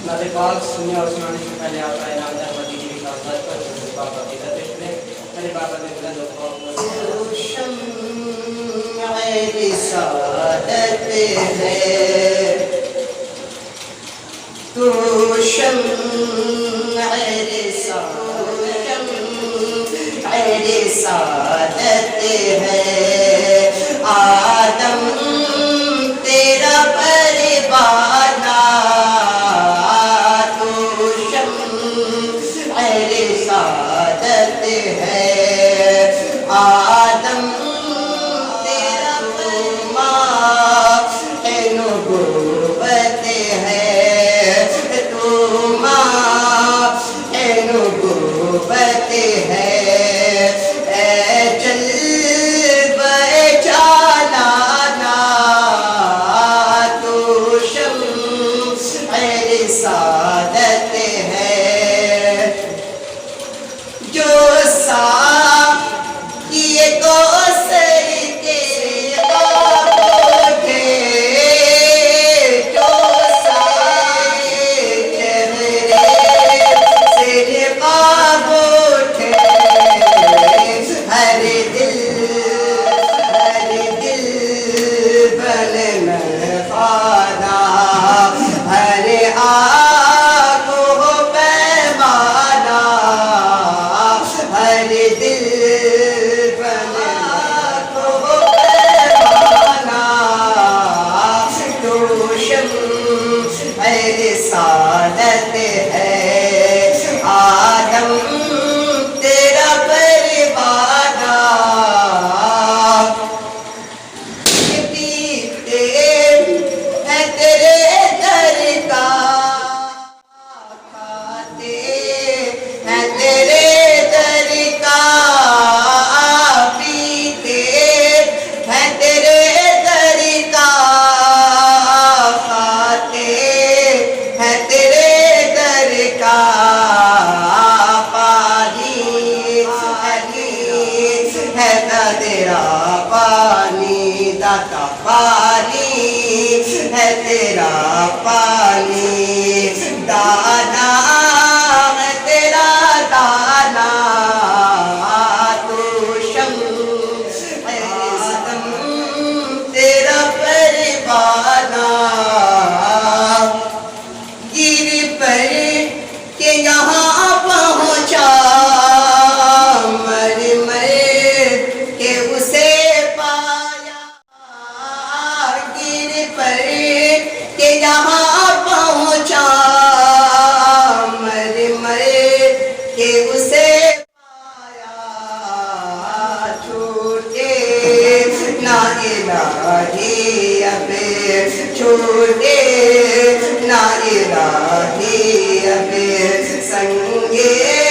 नाज़े पाक सुनने और सुनाने से पहले आपका इनाम दरबारी की विकास पर बाबा की तरफ से मेरे बाबा ने बुलंद रिसालत है तू शम्अ रिसालत है आदम तेरा परवाना तू शम्अ रिसालत है आदम तेरा नबूवत है तू नबूवत है चल बचाना तू शम्अ रिसालत है जो सा ये कौसर के आगे जो साए चेहरे सिर बाबूठे हर दिल बन में खाना हर आगो पैमाना हर दिल रिसालत है आदम तेरा परवाना पीते हैं तेरे दर का खाते हैं तेरे दर का पीते हैं तेरे दर का खाते है तेरे दर का पानी है तेरा पानी दाता पानी है तेरा पानी दाना है तेरा दाना तू शम्अ आदम तेरा परवाना गिर पर के यहाँ पहुँचा मर के उसे पाया गिर पर के यहाँ पहुँचा मर के उसे पाया छूटे ना इलाही अबे छूटे ना इलाही अबे संगे